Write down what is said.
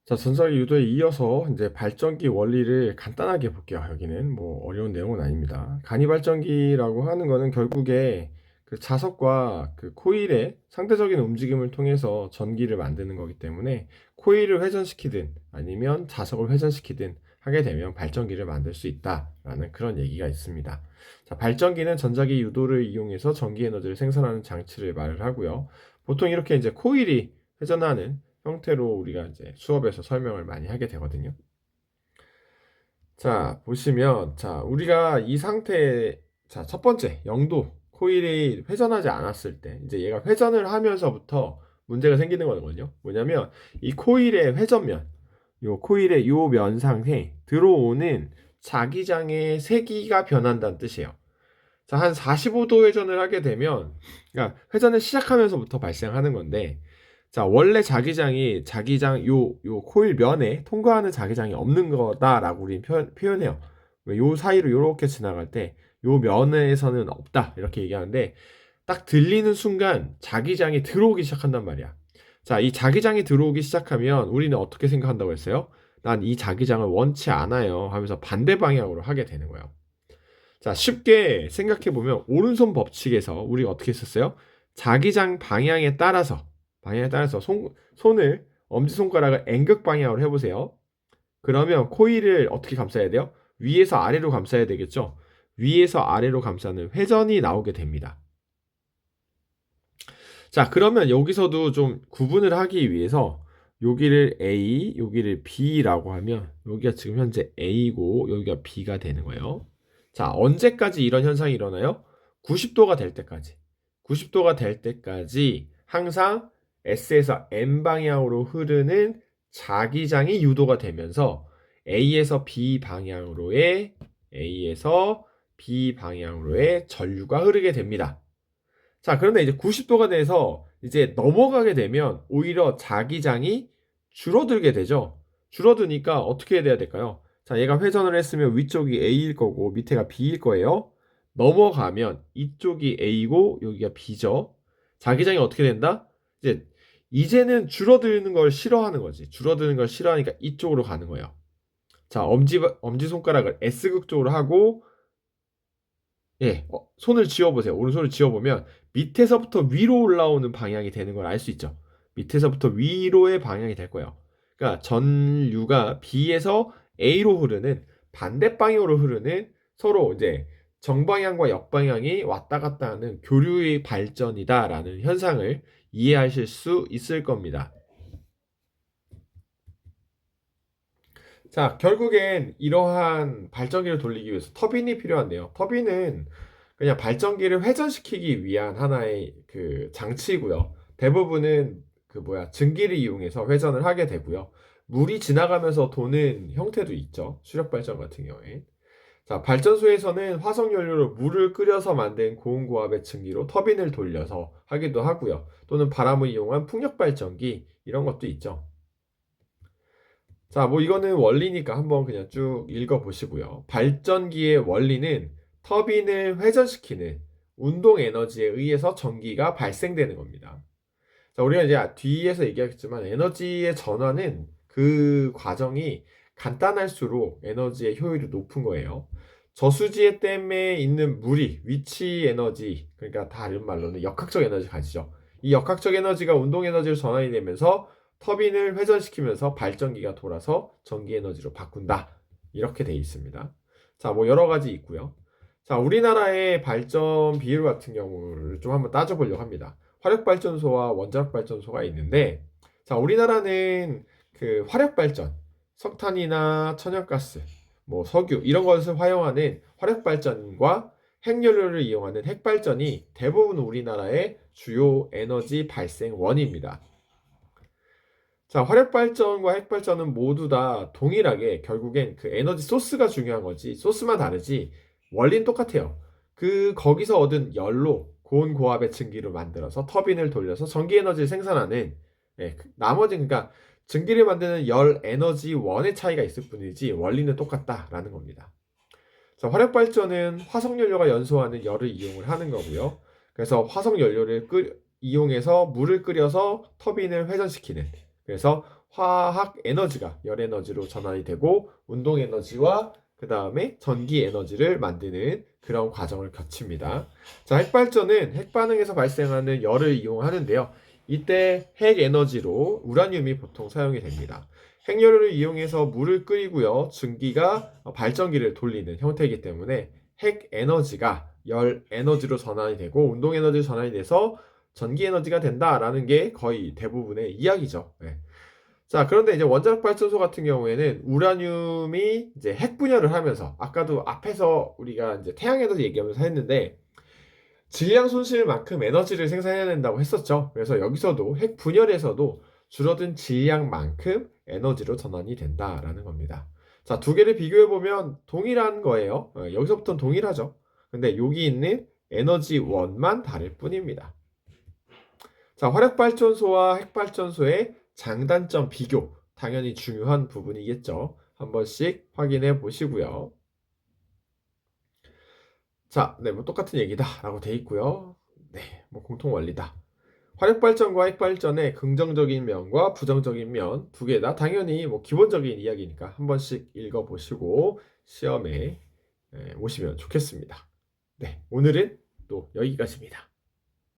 자, 전자기 유도에 이어서 이제 발전기 원리를 간단하게 볼게요. 여기는 뭐 어려운 내용은 아닙니다. 간이 발전기라고 하는 거는 결국에 그 자석과 그 코일의 상대적인 움직임을 통해서 전기를 만드는 거기 때문에 코일을 회전시키든 아니면 자석을 회전시키든 하게 되면 발전기를 만들 수 있다라는 그런 얘기가 있습니다. 자, 발전기는 전자기 유도를 이용해서 전기 에너지를 생산하는 장치를 말을 하고요. 보통 이렇게 이제 코일이 회전하는 형태로 우리가 이제 수업에서 설명을 많이 하게 되거든요. 자, 보시면, 자, 우리가 이 상태에, 자, 첫 번째, 0도, 코일이 회전하지 않았을 때, 이제 얘가 회전을 하면서부터 문제가 생기는 거거든요. 뭐냐면, 이 코일의 회전면, 요 코일의 요 면상에 들어오는 자기장의 세기가 변한다는 뜻이에요. 자, 한 45도 회전을 하게 되면, 그러니까 회전을 시작하면서부터 발생하는 건데, 자, 원래 자기장 요 코일 면에 통과하는 자기장이 없는 거다라고 우리는 표현해요. 요 사이로 요렇게 지나갈 때 요 면에서는 없다 이렇게 얘기하는데 딱 들리는 순간 자기장이 들어오기 시작한단 말이야. 자, 이 자기장이 들어오기 시작하면 우리는 어떻게 생각한다고 했어요? 난 이 자기장을 원치 않아요 하면서 반대 방향으로 하게 되는 거예요. 자, 쉽게 생각해 보면 오른손 법칙에서 우리가 어떻게 했었어요? 자기장 방향에 따라서 손을 엄지손가락을 N극 방향으로 해보세요. 그러면 코일을 어떻게 감싸야 돼요? 위에서 아래로 감싸야 되겠죠? 위에서 아래로 감싸는 회전이 나오게 됩니다. 자, 그러면 여기서도 좀 구분을 하기 위해서 여기를 A, 여기를 B라고 하면 여기가 지금 현재 A고 여기가 B가 되는 거예요. 자, 언제까지 이런 현상이 일어나요? 90도가 될 때까지. 90도가 될 때까지 항상 S에서 N 방향으로 흐르는 자기장이 유도가 되면서 A에서 B 방향으로의 전류가 흐르게 됩니다. 자, 그런데 이제 90도가 돼서 이제 넘어가게 되면 오히려 자기장이 줄어들게 되죠. 줄어드니까 어떻게 해야 될까요? 자, 얘가 회전을 했으면 위쪽이 A일 거고 밑에가 B일 거예요. 넘어가면 이쪽이 A고 여기가 B죠. 자기장이 어떻게 된다? 이제는 줄어드는 걸 싫어하는 거지. 줄어드는 걸 싫어하니까 이쪽으로 가는 거예요. 자, 엄지손가락을 S극 쪽으로 하고 예, 손을 쥐어보세요. 오른손을 쥐어보면 밑에서부터 위로 올라오는 방향이 되는 걸 알 수 있죠. 밑에서부터 위로의 방향이 될 거예요. 그러니까 전류가 B에서 A로 흐르는 반대 방향으로 흐르는 서로 이제 정방향과 역방향이 왔다 갔다 하는 교류의 발전이다라는 현상을 이해하실 수 있을 겁니다. 자, 결국엔 이러한 발전기를 돌리기 위해서 터빈이 필요한데요. 터빈은 그냥 발전기를 회전시키기 위한 하나의 그 장치이고요. 대부분은 증기를 이용해서 회전을 하게 되고요. 물이 지나가면서 도는 형태도 있죠. 수력 발전 같은 경우에. 자, 발전소에서는 화석 연료로 물을 끓여서 만든 고온고압의 증기로 터빈을 돌려서 하기도 하고요. 또는 바람을 이용한 풍력 발전기 이런 것도 있죠. 자, 뭐 이거는 원리니까 한번 그냥 쭉 읽어보시고요. 발전기의 원리는 터빈을 회전시키는 운동 에너지에 의해서 전기가 발생되는 겁니다. 자, 우리가 이제 뒤에서 얘기하겠지만 에너지의 전환은 그 과정이 간단할수록 에너지의 효율이 높은 거예요. 저수지의 댐에 있는 물이 위치 에너지, 그러니까 다른 말로는 역학적 에너지 가지죠. 이 역학적 에너지가 운동 에너지로 전환이 되면서 터빈을 회전시키면서 발전기가 돌아서 전기 에너지로 바꾼다. 이렇게 돼 있습니다. 자, 뭐 여러 가지 있고요. 자, 우리나라의 발전 비율 같은 경우를 좀 한번 따져보려고 합니다. 화력발전소와 원자력발전소가 있는데, 자, 우리나라는 그 화력발전, 석탄이나 천연가스, 뭐 석유 이런 것을 활용하는 화력발전과 핵연료를 이용하는 핵발전이 대부분 우리나라의 주요 에너지 발생원입니다. 자, 화력발전과 핵발전은 모두 다 동일하게 결국엔 그 에너지 소스가 중요한 거지. 소스만 다르지. 원리는 똑같아요. 거기서 얻은 열로 고온 고압의 증기를 만들어서 터빈을 돌려서 전기 에너지를 생산하는 나머지 그러니까 증기를 만드는 열 에너지 원의 차이가 있을 뿐이지 원리는 똑같다라는 겁니다. 자, 화력발전은 화석연료가 연소하는 열을 이용을 하는 거고요. 그래서 화석연료를 이용해서 물을 끓여서 터빈을 회전시키는 그래서 화학 에너지가 열 에너지로 전환이 되고 운동 에너지와 그 다음에 전기 에너지를 만드는 그런 과정을 거칩니다. 자, 핵발전은 핵반응에서 발생하는 열을 이용하는데요. 이때 핵 에너지로 우라늄이 보통 사용이 됩니다. 핵연료를 이용해서 물을 끓이고요. 증기가 발전기를 돌리는 형태이기 때문에 핵 에너지가 열 에너지로 전환이 되고 운동 에너지로 전환이 돼서 전기 에너지가 된다라는 게 거의 대부분의 이야기죠. 네. 자, 그런데 이제 원자력 발전소 같은 경우에는 우라늄이 이제 핵 분열을 하면서 아까도 앞에서 우리가 이제 태양 에너지 얘기하면서 했는데 질량 손실만큼 에너지를 생산해야 된다고 했었죠. 그래서 여기서도 핵 분열에서도 줄어든 질량만큼 에너지로 전환이 된다라는 겁니다. 자, 두 개를 비교해 보면 동일한 거예요. 여기서부터는 동일하죠. 근데 여기 있는 에너지원만 다를 뿐입니다. 자, 화력발전소와 핵발전소의 장단점 비교. 당연히 중요한 부분이겠죠. 한 번씩 확인해 보시고요. 자, 네, 뭐 똑같은 얘기다라고 돼 있고요. 네, 뭐 공통 원리다. 화력발전과 핵발전의 긍정적인 면과 부정적인 면 두 개 다 당연히 뭐 기본적인 이야기니까 한 번씩 읽어보시고 시험에 오시면 좋겠습니다. 네, 오늘은 또 여기까지입니다.